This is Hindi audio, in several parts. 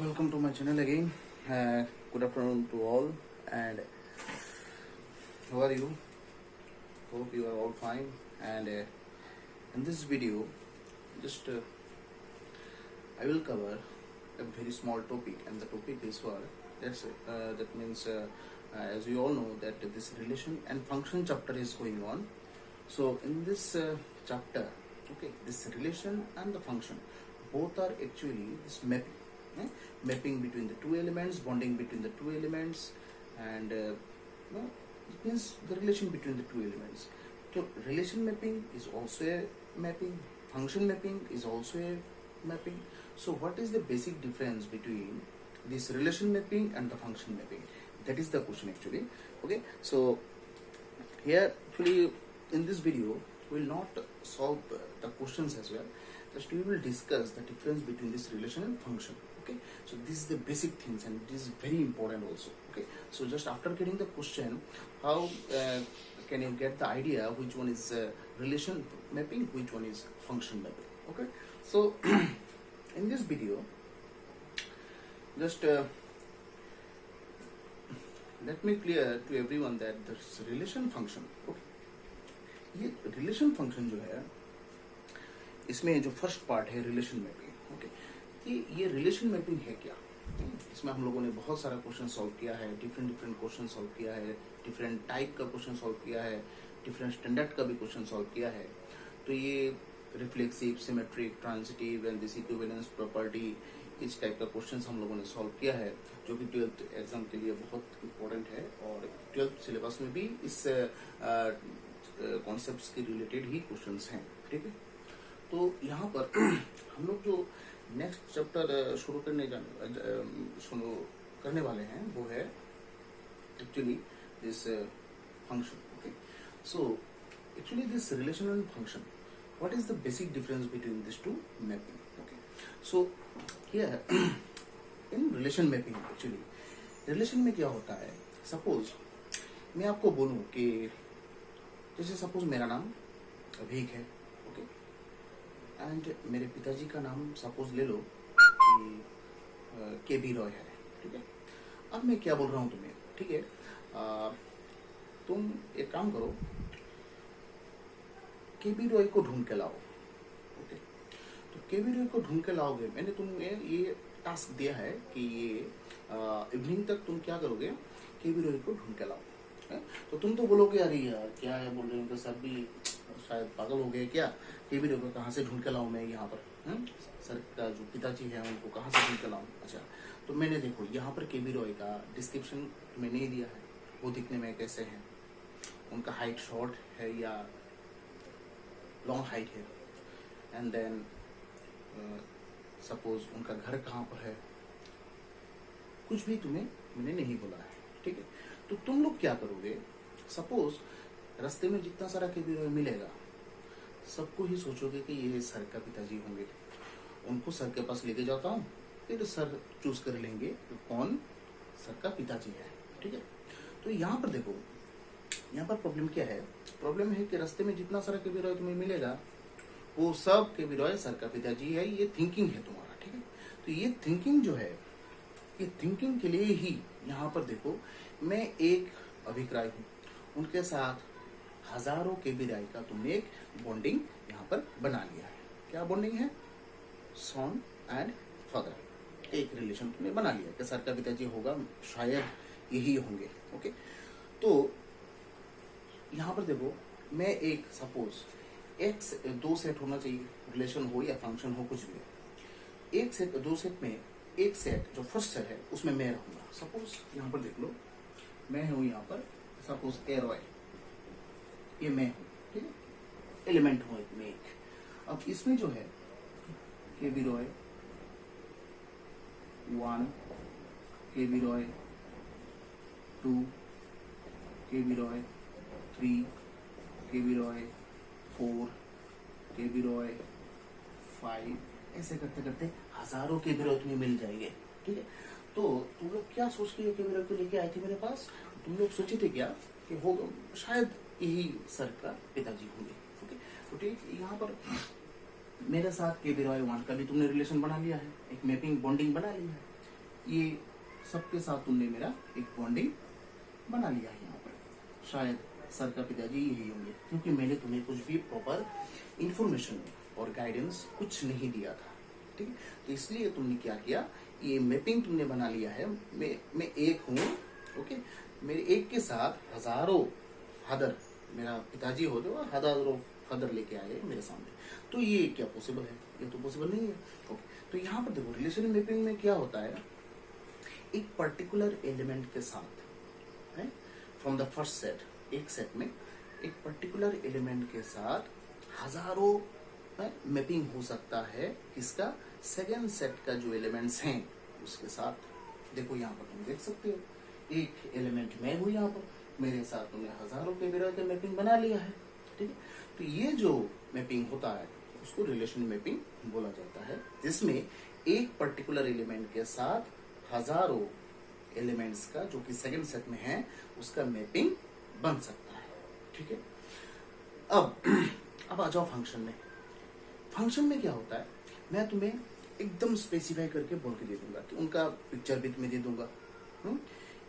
Welcome to my channel again. Good afternoon to all. And how are you? Hope you are all fine. And in this video, just I will cover a very small topic, and the topic is what that means as you all know that this relation and function chapter is going on. So in this chapter, okay, this relation and the function both are actually this mapping. Mapping between the two elements, bonding between the two elements, and it means the relation between the two elements. So relation mapping is also a mapping, function mapping is also a mapping. So what is the basic difference between this relation mapping and the function mapping? That is the question actually. Okay, so here actually in this video we will not solve the questions as well, just we will discuss the difference between this relation and function. Okay, so this is the basic things and it is very important also. Okay, so just after getting the question, how can you get the idea which one is relation mapping, which one is function mapping? Okay, so in this video just let me clear to everyone that this relation function, okay, ये रिलेशन फंक्शन जो है इसमें जो फर्स्ट पार्ट है रिलेशन मैपिंग, ओके, कि ये रिलेशन मैपिंग है क्या? इसमें हम लोगों ने बहुत सारा क्वेश्चन सॉल्व किया है, डिफरेंट क्वेश्चन सॉल्व किया है, डिफरेंट टाइप का क्वेश्चन सॉल्व किया है, डिफरेंट स्टैंडर्ड का भी क्वेश्चन सॉल्व किया है. तो ये reflexive, symmetric, transitive and this equivalence property, इस टाइप का क्वेश्चन हम लोगों ने सॉल्व किया है, जो कि 12th एग्जाम के लिए बहुत इंपॉर्टेंट है और 12th सिलेबस में भी इस कॉन्सेप्ट्स के रिलेटेड ही क्वेश्चंस हैं. ठीक है, तो यहाँ पर हम लोग जो नेक्स्ट चैप्टर शुरू करने वाले हैं वो है actually this function. Okay, so actually this relation and function, what is the basic difference between this two mapping? Okay, so here in relation mapping actually relation में क्या होता है, सपोज मैं आपको बोलूं कि जैसे सपोज मेरा नाम अभीक है, ओके, एंड मेरे पिताजी का नाम सपोज ले लो कि के.बी. रॉय है. ठीक है, अब मैं क्या बोल रहा हूँ तुम्हें, ठीक है, तुम एक काम करो, के.बी. रॉय को ढूंढ के लाओ. ओके, तो के.बी. रॉय को ढूंढ के लाओगे, मैंने तुम्हें ये टास्क दिया है कि ये इवनिंग तक तुम क्या करोगे, के.बी. रॉय को ढूंढ के लाओ. तो तुम तो बोलोगे अरे यार क्या है बोल रहे हो, तो सब भी शायद पागल हो गए क्या, के.बी. रॉय को कहाँ से ढूंढ के लाऊं मैं यहाँ पर, सर का जो पिताजी है उनको कहाँ से ढूंढ के लाऊं. अच्छा, तो मैंने देखो यहाँ पर के.बी. रॉय का डिस्क्रिप्शन तुम्हें नहीं दिया है, वो दिखने में कैसे हैं, उनका हाइट शॉर्ट है या लॉन्ग हाइट है, एंड देन सपोज उनका घर कहाँ पर है, कुछ भी तुम्हें मैंने नहीं बोला है. ठीक है, तो तुम लोग क्या करोगे, सपोज रास्ते में जितना सारा के.बी. रॉय मिलेगा सबको ही सोचोगे कि ये सर का पिताजी होंगे, उनको सर के पास लेके जाता हूँ, फिर सर चूज कर लेंगे तो कौन सर का पिताजी है. ठीक है, तो यहाँ पर देखो, यहाँ पर प्रॉब्लम क्या है, प्रॉब्लम है कि रास्ते में जितना सारा के.बी. रॉय तुम्हें मिलेगा वो सब के.बी. रॉय सर का पिताजी है, ये थिंकिंग है तुम्हारा. ठीक है, तो ये थिंकिंग जो है, ये थिंकिंग के लिए ही यहाँ पर देखो मैं एक अभीक राय हूँ, उनके साथ हजारों के.बी. रॉय का तुमने एक बॉन्डिंग यहाँ पर बना लिया है. क्या बॉन्डिंग है, सन एंड फादर, एक रिलेशन तुमने बना लिया कि सर का पिताजी होगा, शायद यही होंगे. ओके, तो यहाँ पर देखो मैं एक सपोज एक दो सेट होना चाहिए, रिलेशन हो या फंक्शन हो कुछ भी, एक सेट दो सेट में एक सेट जो फर्स्ट सेट है उसमें मैं रहूंगा. सपोज यहाँ पर देख लो मैं हूं यहाँ पर, सपोज ए रॉय, ये मैं हूं. ठीक है, एलिमेंट हूं एक में एक. अब इसमें जो है KB. Roy 1, KB. Roy 2, KB. Roy 3, KB. Roy 4, KB. Roy 5, ऐसे करते करते हजारों के.बी. रॉय तुम्हें मिल जाएंगे. ठीक है, तो तुम लोग क्या सोच के के.बी. रॉय को लेके आए थे मेरे पास, तुम लोग सोचे थे क्या कि हो शायद यही सर का पिताजी होंगे. ओके, तो ठीक यहाँ पर मेरे साथ के.बी. रॉय 1 का भी तुमने रिलेशन बना लिया है, एक मैपिंग बॉन्डिंग बना लिया है. ये सबके साथ तुमने मेरा एक बॉन्डिंग बना लिया है यहाँ पर। शायद सर का पिताजी यही होंगे, क्योंकि मैंने तुम्हें कुछ भी प्रॉपर इंफॉर्मेशन और गाइडेंस कुछ नहीं दिया था, ठीक है। तो इसलिए तुमने क्या किया, ये मैपिंग तुमने बना लिया है। मैं एक हूँ, ओके। मेरे एक के साथ हजारों फादर, मेरा पिताजी हो जो हजारों फादर लेके आए मेरे सामने, तो ये क्या पॉसिबल है? ये तो पॉसिबल नहीं है, ओके। तो यहाँ पर देखो, रिलेशन मैपिंग में क्या होता है, एक पर्टिकुलर एलिमेंट के साथ, फ्रॉम द फर्स्ट सेट, एक सेट में एक पर्टिकुलर एलिमेंट के साथ हजारों मैपिंग हो सकता है। किसका? सेकेंड सेट का जो एलिमेंट्स हैं उसके साथ। देखो यहाँ पर तुम देख सकते हो, एक एलिमेंट मैं हूं यहाँ पर, मेरे साथ तुमने हजारों के विरह के मैपिंग बना लिया है, ठीक है। तो ये जो मैपिंग होता है उसको रिलेशन मैपिंग बोला जाता है, जिसमें एक पर्टिकुलर एलिमेंट के साथ हजारों एलिमेंट्स का जो कि सेकेंड सेट में है उसका मैपिंग बन सकता है, ठीक है। अब आ जाओ फंक्शन में। फंक्शन में क्या होता है, मैं तुम्हें एकदम स्पेसिफाई करके बोल के दे दूंगा कि उनका पिक्चर भी तुम्हें दे दूंगा,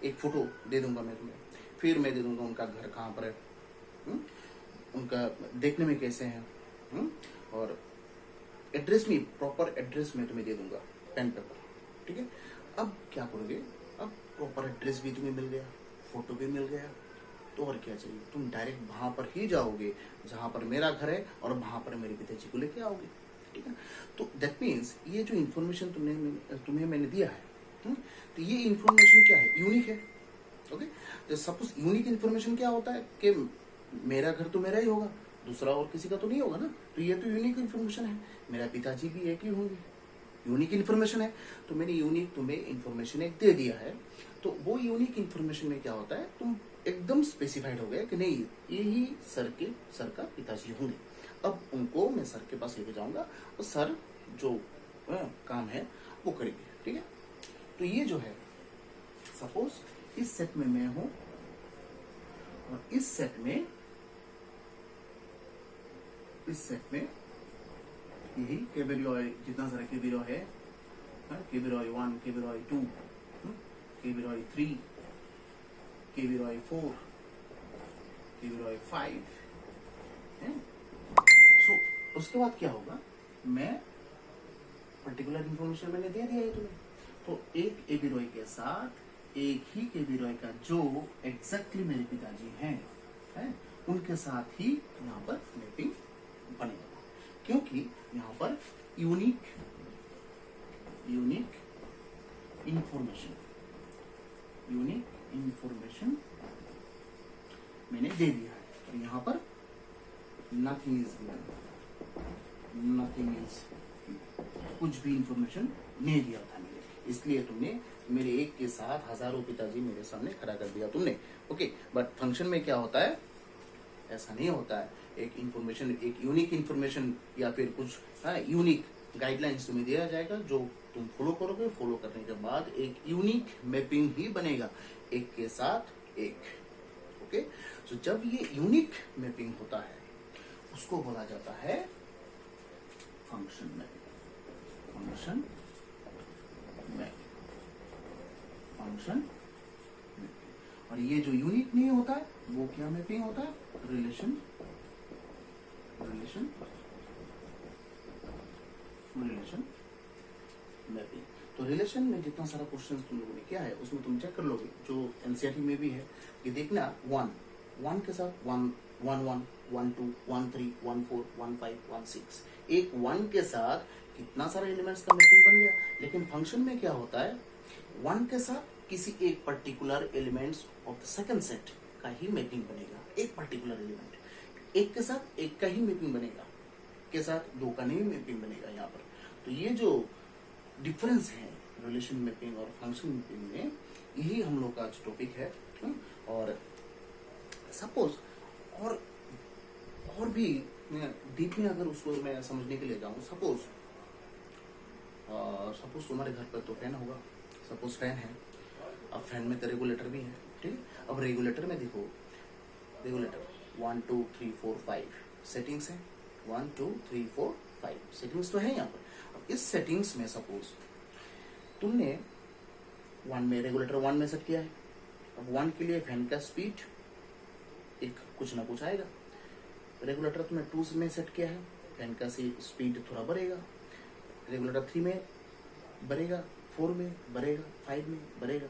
एक फोटो दे दूंगा मैं तुम्हें, फिर मैं दे दूंगा उनका घर कहाँ पर है, उनका देखने में कैसे हैं, और एड्रेस में, प्रॉपर एड्रेस में तुम्हें दे दूंगा पेन पेपर, ठीक है। अब क्या करोगे, अब प्रॉपर एड्रेस भी तुम्हें मिल गया, फोटो भी मिल गया, तो और क्या चाहिए? तुम डायरेक्ट वहां पर ही जाओगे जहां पर मेरा घर है और वहां पर मेरे पिताजी को लेके आओगे, ठीक है। तो दैट मीन्स ये जो इन्फॉर्मेशन तुम्हें मैंने दिया है, तो ये इन्फॉर्मेशन क्या है? यूनिक है, ओके। तो सपोज यूनिक इन्फॉर्मेशन क्या होता है कि मेरा घर तो मेरा ही होगा, दूसरा और किसी का तो नहीं होगा ना, तो ये तो यूनिक इन्फॉर्मेशन है। मेरा पिताजी भी एक ही होंगे, यूनिक इन्फॉर्मेशन है। तो मैंने यूनिक तुम्हें इन्फॉर्मेशन एक दे दिया है, तो वो यूनिक इन्फॉर्मेशन में क्या होता है, तुम एकदम स्पेसिफाइड हो गया कि नहीं यही सर का पिताजी होंगे। अब उनको मैं सर के पास लेके जाऊंगा और सर जो काम है वो करेंगे, ठीक है। तो ये जो है, सपोज इस सेट में मैं हूं और इस सेट में यही केबिरॉय, जितना सारा केबिरॉय है, केबिरॉय 1, केबिरॉय 2, केबिरॉय 3, केबिरॉय 4, केबिरॉय 5 है। सो उसके बाद क्या होगा, मैं पर्टिकुलर इंफॉर्मेशन मैंने दे दिया है तुम्हें, तो एक केबिरॉय के साथ एक ही केबिरॉय का जो एग्जैक्टली मेरे पिताजी हैं, उनके साथ ही यहाँ पर मैपिंग बनेगा, क्योंकि यहाँ पर यूनिक इंफॉर्मेशन मैंने दे दिया है। और यहाँ पर नथिंग इज कुछ भी इंफॉर्मेशन नहीं दिया था मैंने, इसलिए तुमने मेरे एक के साथ हजारों पिताजी मेरे सामने खड़ा कर दिया तुमने, ओके। बट फंक्शन में क्या होता है, ऐसा नहीं होता है। एक इंफॉर्मेशन, एक यूनिक इंफॉर्मेशन या फिर कुछ यूनिक गाइडलाइंस तुम्हें दिया जाएगा जो तुम फॉलो करोगे, फॉलो करने के बाद एक यूनिक मैपिंग ही बनेगा, एक के साथ एक, ओके। तो जब ये यूनिक मैपिंग होता है उसको बोला जाता है फंक्शन मैपिंग। और ये जो यूनिक नहीं होता है वो क्या मैपिंग होता है, रिलेशन मैपिंग। तो रिलेशन में जितना सारा क्वेश्चन तुम लोगों ने किया है उसमें तुम चेक कर लोगे, जो एनसीईआरटी में भी है, कि देखना 1 के साथ 1 1 1 1 2 1 3 1 4 1 5 1 6, एक 1 के साथ कितना सारा एलिमेंट्स का मैपिंग बन गया। लेकिन फंक्शन में क्या होता है, 1 के साथ किसी एक particular elements of the second set का ही मैपिंग बनेगा, एक पर्टिकुलर एलिमेंट, एक के साथ एक का ही मैपिंग बनेगा, के साथ 2 का नहीं मैपिंग बनेगा यहाँ पर। तो ये जो डिफरेंस है रिलेशन मैपिंग और फंक्शन मैपिंग में, यही हम लोग का आज टॉपिक है। और सपोज और भी डीप में अगर उसको मैं समझने के लिए जाऊं, सपोज तुम्हारे घर पर तो फैन होगा, सपोज फैन है, अब फैन में तो रेगुलेटर भी है, ठीक है। अब रेगुलेटर में देखो, रेगुलेटर 1 2 3 4 5 सेटिंग्स है, 1 2 3 4 5 सेटिंग्स तो है यहाँ पर। अब इस सेटिंग्स में सपोज तुमने वन में रेगुलेटर वन में सेट किया है, अब वन के लिए फैन का स्पीड एक कुछ ना कुछ आएगा। रेगुलेटर तुमने टू में सेट किया है, फैन का स्पीड थोड़ा बढ़ेगा। रेगुलेटर थ्री में बढ़ेगा, फोर में बढ़ेगा, फाइव में बढ़ेगा।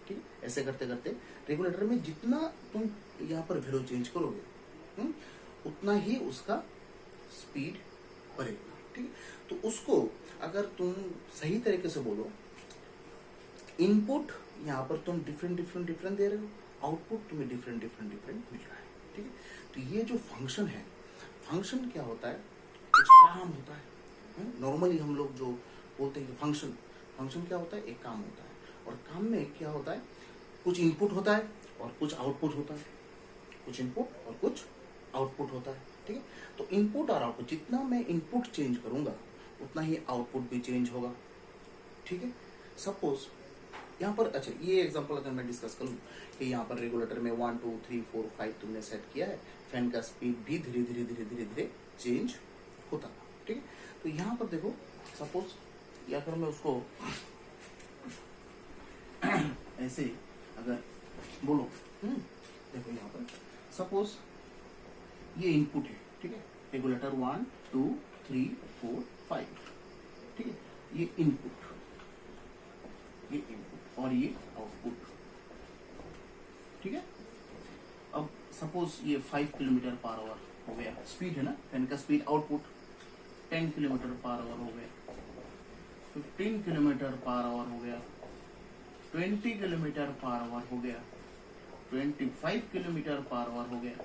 ठीक, ऐसे करते करते रेगुलेटर में जितना तुम यहाँ पर वैल्यू चेंज करोगे उतना ही उसका स्पीड बढ़ेगा। ठीक, तो उसको अगर तुम सही तरीके से बोलो, इनपुट यहाँ पर तुम डिफरेंट दे रहे हो, आउटपुट तुम्हें डिफरेंट मिल रहा है। ठीक है, तो ये जो फंक्शन है, फंक्शन क्या होता है, कुछ काम होता है। नॉर्मली हम लोग जो बोलते हैं फंक्शन क्या होता है, एक काम होता है, और काम में क्या होता है, कुछ इनपुट होता है और कुछ आउटपुट होता है, कुछ इनपुट और कुछ आउटपुट होता है। ठीक है, तो इनपुट और आउटपुट, जितना मैं इनपुट चेंज करूंगा उतना ही आउटपुट भी चेंज होगा। ठीक है, सपोज यहाँ पर, अच्छा ये एग्जांपल अगर मैं डिस्कस करूँ कि यहाँ पर रेगुलेटर में 1 2 3 4 5 तुमने सेट किया है, फैन का स्पीड भी धीरे धीरे चेंज होता है। ठीक है, तो यहाँ पर देखो, सपोज या अगर मैं उसको ऐसे अगर बोलो, देखो यहाँ पर सपोज ये इनपुट है। ठीक है, रेगुलेटर 1 2 3 4 5। ठीक है, ये इनपुट और ये आउटपुट। ठीक है, अब सपोज ये 5 किलोमीटर पर आवर हो गया, स्पीड है ना, फैन का speed. Output 10 kilometre per hour हो गया, 15 किलोमीटर पर आवर हो गया, 20 किलोमीटर पर आवर हो गया, 25 किलोमीटर पर आवर हो गया।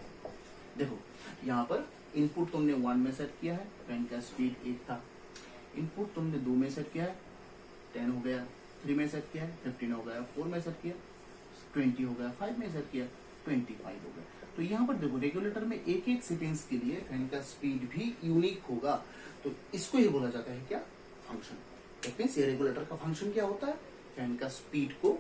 देखो यहाँ पर इनपुट तुमने 1 में सेट किया है, फैन का स्पीड 1 था। इनपुट तुमने 2 में सेट किया है, 10 हो गया। 3 में सेट किया है, 15 हो गया। 4 में सेट किया, 20 हो गया। 5 में सेट किया, 25 हो गया। तो यहाँ पर देखो, रेगुलेटर में एक एक सेकेंड्स के लिए फैन का स्पीड भी यूनिक होगा। तो इसको ही बोला जाता है क्या, फंक्शन। दैट मींस ये रेगुलेटर का फंक्शन क्या होता है, फैन का स्पीड को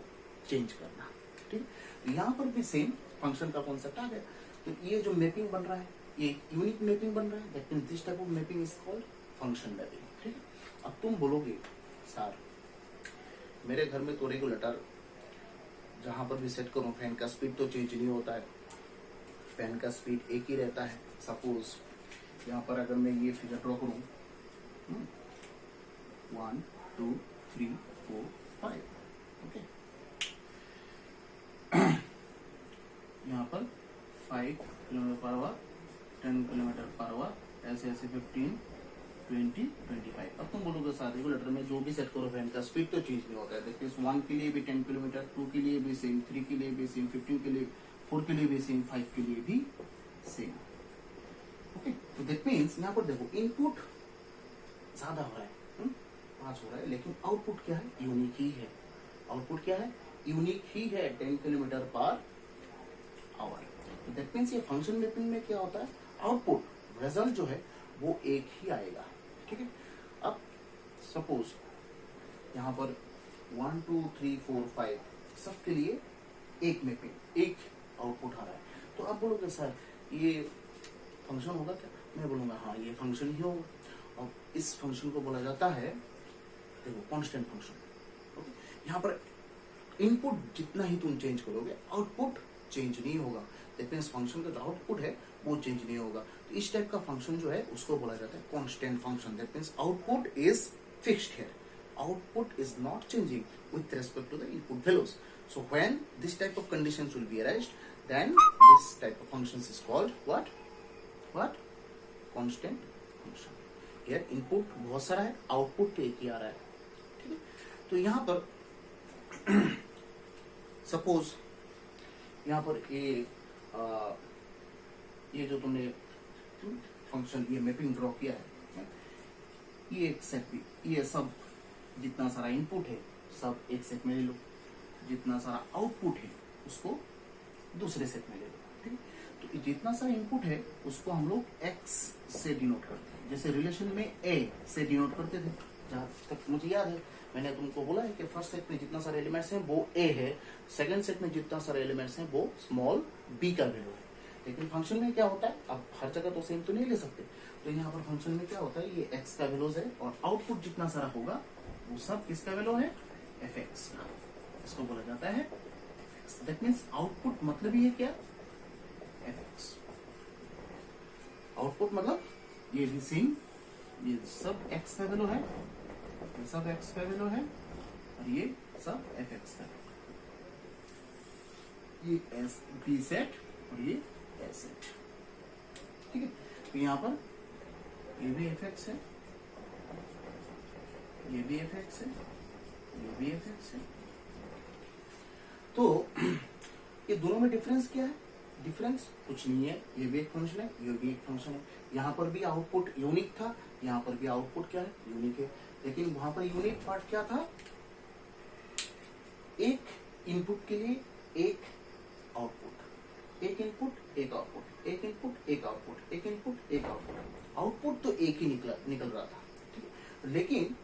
चेंज करना। ठीक, तो यहाँ पर भी सेम फंक्शन का कॉन्सेप्ट आ गया। तो ये जो मैपिंग बन रहा है, ये यूनिक मैपिंग बन रहा है। That means this type of mapping is called function mapping. ठीक है, अब तुम बोलोगे सर मेरे घर में तो रेगुलेटर जहां पर भी सेट करूं फैन का स्पीड तो चेंज नहीं होता है, फैन का स्पीड एक ही रहता है। सपोज यहाँ पर अगर मैं ये फिगर ड्रॉ करूं, 1 2 3 4 5, ओके, यहाँ पर 5 kilometre per hour, 10 kilometre per hour, ऐसे 15 20 25। अब तुम बोलोगे सर रेगुलेटर में जो भी सेट करो फैन का स्पीड तो चेंज नहीं होता है। देखिए 1 के लिए भी 10 किलोमीटर, 2 के लिए भी सेम, 3 के लिए भी सेम, 15 के लिए, 4 के लिए भी सेम, 5 के लिए भी सेम। ओके, तो दैट मीन्स यहाँ पर देखो इनपुट ज्यादा हो रहा है, 5 हो रहा है, लेकिन आउटपुट क्या है, यूनिक ही है। आउटपुट क्या है, यूनिक ही है, 10 किलोमीटर पर आवर। तो दैट मीन्स ये फंक्शन मैपिंग में क्या होता है, आउटपुट रिजल्ट जो है वो एक ही आएगा। ठीक है, अब सपोज यहाँ पर 1 2 3 4 5 सबके लिए एक मैपिंग, एक आउटपुट आ रहा है। तो अब बोलोगे सर ये फंक्शन होगा क्या, मैं बोलूंगा हाँ ये फंक्शन ही होगा। और इस फंक्शन को बोला जाता है, देखो, कांस्टेंट फंक्शन। ओके, यहाँ पर इनपुट जितना ही तुम चेंज करोगे आउटपुट चेंज नहीं होगा। दैट मींस फंक्शन का जो आउटपुट है वो चेंज नहीं होगा। तो इस टाइप का फंक्शन जो है उसको बोला जाता है constant function. That means output is fixed here, output is not changing with respect to the input values. So when this type of conditions will be arised, then this type of functions is called what constant function. Here input बहुत सारा है, आउटपुट तो एक ही आ रहा है। ठीक है, तो यहाँ पर सपोज यहाँ पर ये जो तुमने फंक्शन ये मैपिंग ड्रॉ किया है, ये एक सेट भी, ये सब जितना सारा इनपुट है सब एक सेट में ले लो, जितना सारा आउटपुट है उसको दूसरे सेट में ले लो। ठीक है, तो जितना सारा इनपुट है उसको हम लोग x से डिनोट करते हैं, जैसे रिलेशन में a से डिनोट करते थे। जहां तक मुझे याद है मैंने तुमको बोला है कि फर्स्ट सेट में जितना सारे एलिमेंट्स हैं वो a है, सेकंड सेट में जितना सारे एलिमेंट्स हैं वो स्मॉल b का वैल्यू है। लेकिन फंक्शन में क्या होता है, अब हर जगह तो सेम तो नहीं ले सकते, तो यहाँ पर फंक्शन में क्या होता है, ये x का वैल्यूज है और आउटपुट जितना सारा होगा वो सब किसका वैल्यू है, fx का। इसको बोला जाता है fx। दैट मीन्स आउटपुट मतलब ये क्या, fx। आउटपुट मतलब ये भी सेम, ये सब x का वैल्यू है, ये सब x का वैल्यू है, और ये सब fx का, ये एस बी सेट और ये ए सेट, ठीक है। तो यहाँ पर ये भी fx है, ये भी fx है, ये भी fx है। तो ये दोनों में डिफरेंस क्या है, डिफरेंस कुछ नहीं है, ये भी एक फंक्शन है, ये भी एक फंक्शन है। यहाँ पर भी आउटपुट यूनिक था, यहाँ पर भी आउटपुट क्या है, यूनिक है। लेकिन वहां पर यूनिक पार्ट क्या था, एक इनपुट के लिए एक आउटपुट, एक इनपुट एक आउटपुट, एक इनपुट एक आउटपुट, एक इनपुट एक आउटपुट। आउटपुट तो एक ही निकल रहा था, ठीक है। लेकिन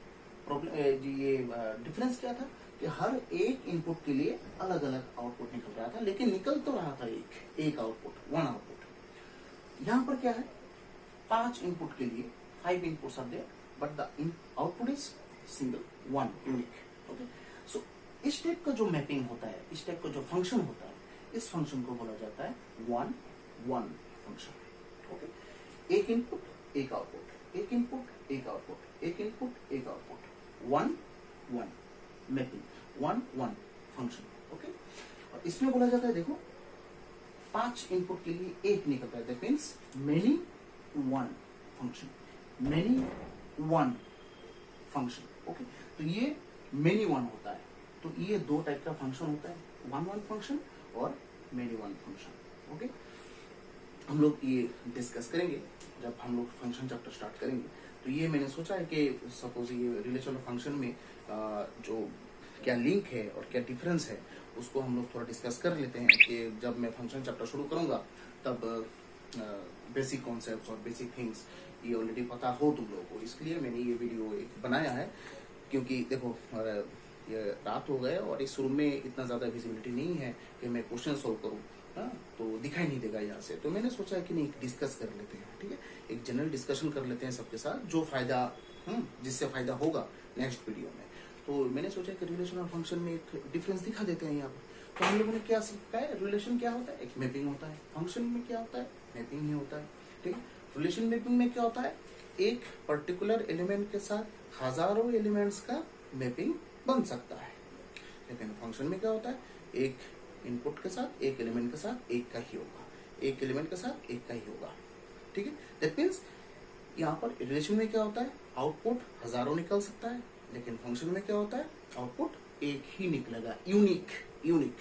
प्रॉब्लम ये डिफरेंस क्या था कि हर एक इनपुट के लिए अलग अलग आउटपुट निकल रहा था, लेकिन निकल तो रहा था एक आउटपुट, वन आउटपुट। यहाँ पर क्या है, 5 इनपुट के लिए 5 inputs are there, but the output is single, one, unique. Okay, so इस टाइप का जो मैपिंग होता है, इस टाइप का जो फंक्शन होता है, इस फंक्शन को बोला जाता है वन वन फंक्शन। ओके, एक इनपुट एक आउटपुट, एक इनपुट एक आउटपुट, एक इनपुट एक output, one one mapping, one one function. Okay, और इसमें बोला जाता है, देखो 5 इनपुट के लिए एक निकलता है, that means many one function, many one function. Okay, तो ये मेनी वन होता है। तो ये दो टाइप का फंक्शन होता है, वन वन फंक्शन और मेनी वन फंक्शन। ओके, हम लोग ये डिस्कस करेंगे जब हम लोग फंक्शन चैप्टर स्टार्ट करेंगे। तो ये मैंने सोचा है कि सपोज ये रिलेशन ऑफ फंक्शन में जो क्या लिंक है और क्या डिफरेंस है, उसको हम लोग थोड़ा डिस्कस कर लेते हैं कि जब मैं फंक्शन चैप्टर शुरू करूंगा तब बेसिक कॉन्सेप्ट्स और बेसिक थिंग्स ये ऑलरेडी पता हो तुम लोगों को। इसलिए मैंने ये वीडियो एक बनाया है, क्योंकि देखो ये रात हो गए और इस रूम में इतना ज्यादा विजिबिलिटी नहीं है कि मैं क्वेश्चन सोल्व करूँ, तो दिखाई नहीं देगा यहाँ से। तो मैंने सोचा कि नहीं, डिस्कस कर लेते हैं, ठीक है, एक जनरल डिस्कशन कर लेते हैं सबके साथ, जो फायदा जिससे फायदा होगा नेक्स्ट वीडियो में। तो मैंने सोचा कि रिलेशन और फंक्शन में एक डिफरेंस दिखा देते हैं यहाँ पर। तो हम लोगों ने क्या सीखा है, रिलेशन क्या होता है, एक मैपिंग होता है। फंक्शन में क्या होता है, मैपिंग ही होता है, ठीक है। रिलेशन मैपिंग में क्या होता है, एक पर्टिकुलर एलिमेंट के साथ हजारों एलिमेंट्स का मैपिंग बन सकता है। लेकिन फंक्शन में क्या होता है, एक इनपुट के साथ, एक एलिमेंट के साथ एक का ही होगा, एक एलिमेंट के साथ एक का ही होगा, ठीक है। दैट मीन्स यहाँ पर रिलेशन में क्या होता है, आउटपुट हजारों निकल सकता है, लेकिन फंक्शन में क्या होता है, आउटपुट एक ही निकलेगा, यूनिक। यूनिक,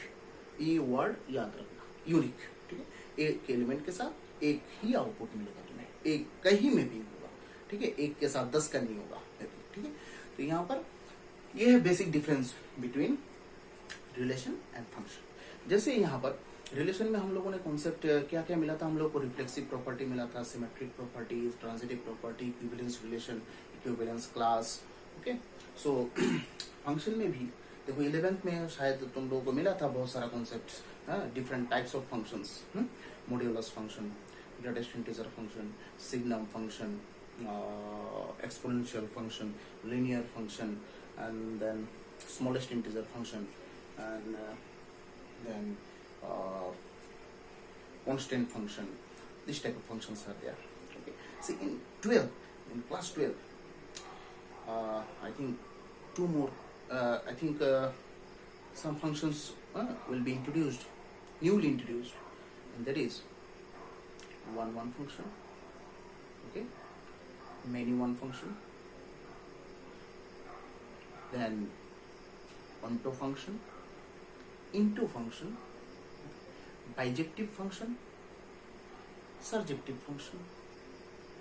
ये वर्ड याद रखना, यूनिक, ठीक है। एक एलिमेंट के साथ एक ही आउटपुट मिलेगा तुम्हें, एक का ही मैपिंग होगा, ठीक है, एक के साथ 10 का नहीं होगा मैपिंग, ठीक है। तो यहाँ पर ये है basic difference between relation and function. जैसे यहाँ पर रिलेशन में हम लोगों ने कॉन्सेप्ट क्या क्या मिला था, हम लोग को रिफ्लेक्सिव प्रॉपर्टी मिला था, symmetric property, transitive property, equivalence relation, equivalence class. Okay, so function में भी देखो 11th में शायद तुम लोगों को मिला था बहुत सारा concept, different types of functions, modulus function, greatest integer function, signum function, exponential function, linear function, and then smallest integer function, and then constant function. This type of functions are there. Okay. See, in class 12, I think two more. I think some functions will be introduced, newly introduced, and that is one function. Okay. Many one function, then onto function, into function, bijective function, surjective function,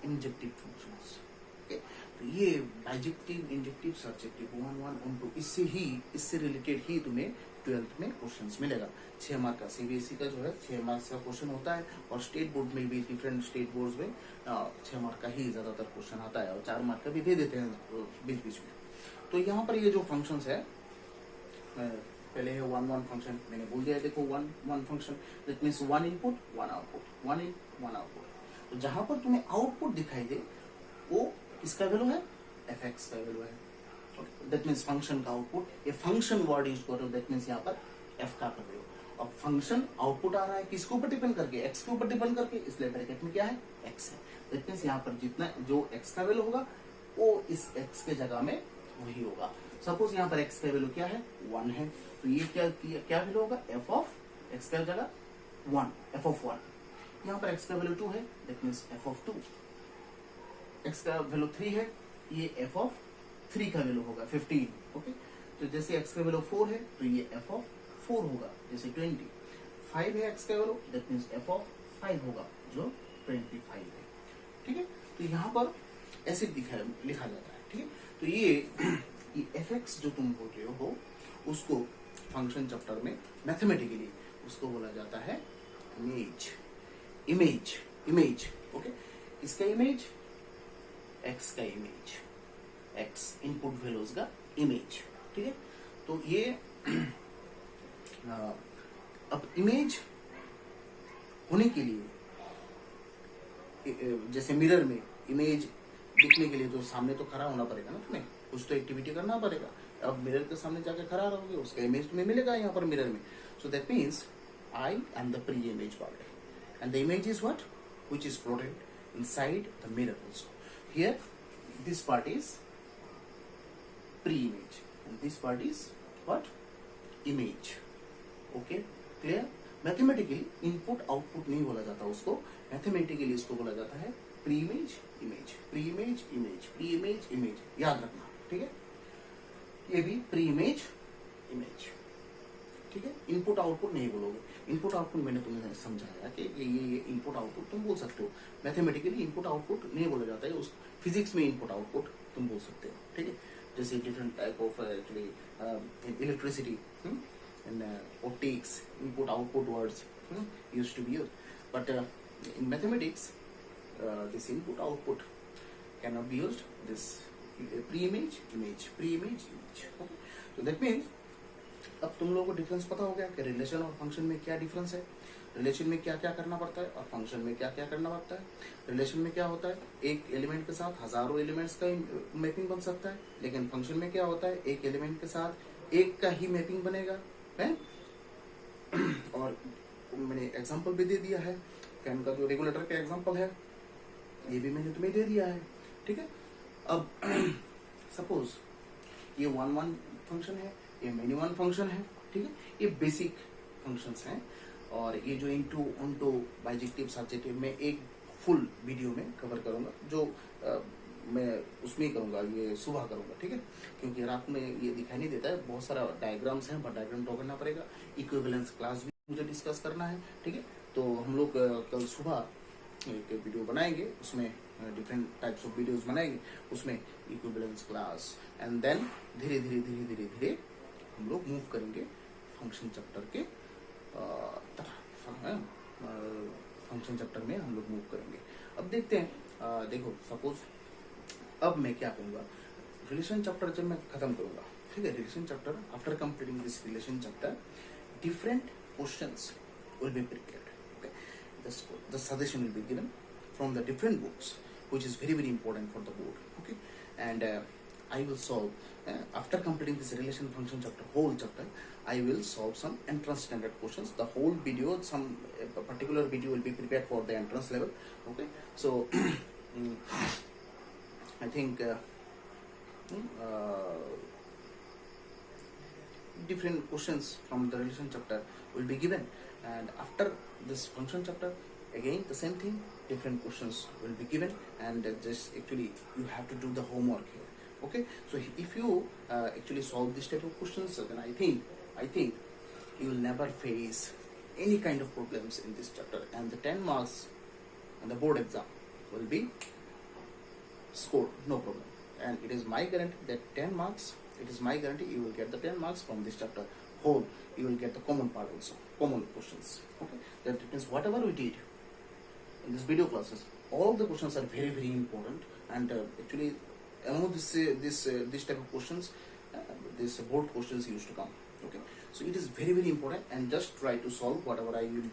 injective functions. Okay, तो ये bijective, injective, surjective, one one onto, इससे रिलेटेड ही तुम्हें 12th में क्वेश्चंस मिलेगा। 6 मार्क का सीबीएसई का जो है 6 मार्क्स का क्वेश्चन होता है, और स्टेट बोर्ड में भी, डिफरेंट स्टेट बोर्ड में 6 मार्क का ही ज्यादातर क्वेश्चन आता है, और 4 मार्क का भी दे देते हैं बीच बीच में। तो यहाँ पर ये जो फंक्शंस है, पहले है वन वन फंक्शन, मैंने बोल दिया, देखो one one function, that means one input one output, one in one output. तो जहां पर तुम्हें आउटपुट दिखाई दे वो किसका वैल्यू है, एफ एक्स का वैल्यू है, दैट मीन्स फंक्शन का आउटपुट, ये फंक्शन वर्ड यूज करो, दैट मीन्स यहाँ पर एफ का कर रहे हो। अब फंक्शन आउटपुट आ रहा है किसके ऊपर डिपेंड करके, एक्स के ऊपर डिपेंड करके, इसलिए ब्रैकेट में क्या है, एक्स है। दैट मीन्स यहाँ पर जितना जो एक्स का वैल्यू होगा वो इस एक्स के जगह में वही होगा। सपोज यहाँ पर एक्स का वैल्यू क्या है, 1 है, तो ये क्या वैल्यू होगा, एफ ऑफ एक्स का जगह 1, एफ ऑफ 1। यहाँ पर एक्स का वैल्यू 2 है, that means F of 2। X का वैल्यू 3 है, ये एफ ऑफ 3 का वैल्यू होगा 15। ओके, तो जैसे एक्स का वैल्यू 4 है तो ये एफ ऑफ 4 होगा, जैसे 20। 5 है एक्स का value, that means F of 5 होगा, जो 25 है। ठीक है, तो यहाँ पर ऐसे लिखा जाता है। ठीक है, तो ये एफ एक्स जो तुम बोल रहे हो उसको फंक्शन चैप्टर में मैथमेटिकली उसको बोला जाता है इमेज। इमेज, इमेज, ओके, इसका इमेज, एक्स का इमेज, एक्स इनपुट वैल्यूज का इमेज। ठीक है, तो ये अब इमेज होने के लिए जैसे मिरर में इमेज दिखने के लिए तो सामने तो खड़ा होना पड़ेगा ना, तुम्हें कुछ तो एक्टिविटी करना पड़ेगा। अब मिरर के सामने जाके खड़ा रहोगे, उसका इमेज तुम्हें मिलेगा यहाँ पर मिरर में। So that means I am the pre image part and the image is what, which is protected inside the mirror also. Here this part is pre image and this part is what, image। okay, clear। Mathematically input output नहीं बोला जाता उसको, मैथमेटिकली इसको बोला जाता है pre image image, pre image image, pre image image, याद रखना। ठीक है, ये भी प्री इमेज इमेज। ठीक है, इनपुट आउटपुट नहीं बोलोगे। इनपुट आउटपुट मैंने तुम्हें समझाया कि ये इनपुट आउटपुट तुम बोल सकते हो, मैथमेटिकली इनपुट आउटपुट नहीं बोला जाता है। उस फिजिक्स में इनपुट आउटपुट तुम बोल सकते हो। ठीक है, जैसे different type of actually electricity and optics, input output words used to be used, but in mathematics this input output cannot be used, this pre-image image, pre-image image। okay, so that means अब तुम लोगों को डिफरेंस पता हो गया कि रिलेशन और फंक्शन में क्या डिफरेंस है, रिलेशन में क्या क्या करना पड़ता है और फंक्शन में क्या क्या करना पड़ता है। रिलेशन में क्या होता है, एक एलिमेंट के साथ हजारों एलिमेंट्स का मैपिंग बन सकता है, लेकिन फंक्शन में क्या होता है, एक एलिमेंट के साथ एक का ही मैपिंग बनेगा है। और मैंने एग्जांपल भी दे दिया है, फैन का जो रेगुलेटर का एग्जांपल है ये भी मैंने तुम्हें दे दिया है। ठीक है, अब सपोज ये 1-1 फंक्शन है, ये मेनी वन फंक्शन है। ठीक है, ये बेसिक फंक्शंस हैं और ये जो इनटू ऑनटू बाइजेक्टिव सब्जेक्टिव में एक फुल वीडियो में कवर करूंगा, जो मैं उसमें ही करूंगा, ये सुबह करूंगा। ठीक है, क्योंकि रात में ये दिखाई नहीं देता है, बहुत सारा डायग्राम्स हैं, बट डायग्राम ड्रॉ करना पड़ेगा। इक्विवेलेंस क्लास भी मुझे डिस्कस करना है। ठीक है, तो हम लोग कल सुबह एक वीडियो बनाएंगे, उसमें डिफरेंट टाइप्स ऑफ वीडियोस बनाएंगे, उसमें इक्विवेलेंस क्लास, एंड देन धीरे धीरे धीरे धीरे धीरे हम लोग मूव करेंगे फंक्शन चैप्टर के तरफ। फंक्शन चैप्टर में हम लोग मूव करेंगे। अब देखते हैं, देखो सपोज अब मैं क्या करूंगा, रिलेशन चैप्टर जब मैं खत्म करूंगा, ठीक है, relation chapter, after completing this relation chapter, different questions will be prepared। okay, the suggestion will be given from the different books, which is very very important for the board। okay, and I will solve after completing this relation function chapter, whole chapter I will solve some entrance standard questions। the whole video, some particular video will be prepared for the entrance level। okay, so I think different questions from the relation chapter will be given, and after this function chapter again the same thing, different questions will be given, and just actually you have to do the homework here। okay, so if you actually solve this type of questions, then I think you will never face any kind of problems in this chapter, and the 10 marks and the board exam will be scored, no problem। and it is my guarantee that 10 marks, it is my guarantee you will get the 10 marks from this chapter whole, you will get the common part also, common questions। okay, that means whatever we did in this video classes, all the questions are very very important, and actually among this type of questions, this board questions used to come। okay, so it is very very important, and just try to solve whatever I will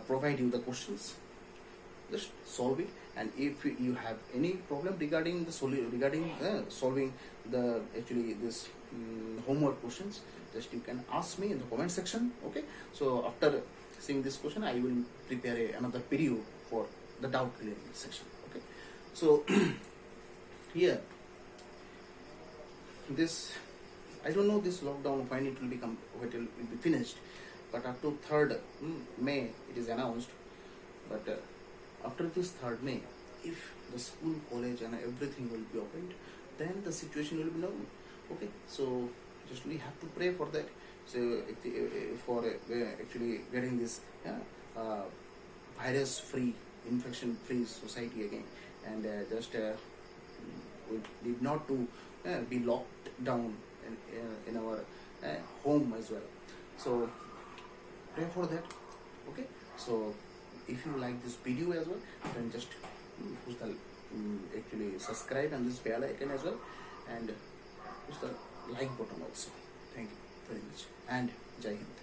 provide you the questions, just solve it And if you have any problem regarding the solving the actually this homework questions, just you can ask me in the comment section. Okay, so after seeing this question, I will prepare another video for the doubt clearing section. Okay, so here this, I don't know this lockdown when it will become, when it will be finished, but up to 3rd May it is announced. But after this 3rd May, if the school, college and everything will be opened, then the situation will be normal. Okay, so just we have to pray for that. So for actually getting this virus free, infection free society again, and just we need not to be locked down in our home as well. So pray for that. Okay, so if you like this video as well, then just push the actually subscribe and this bell icon as well, and push the like button also. Thank you very much, and Jai Hind.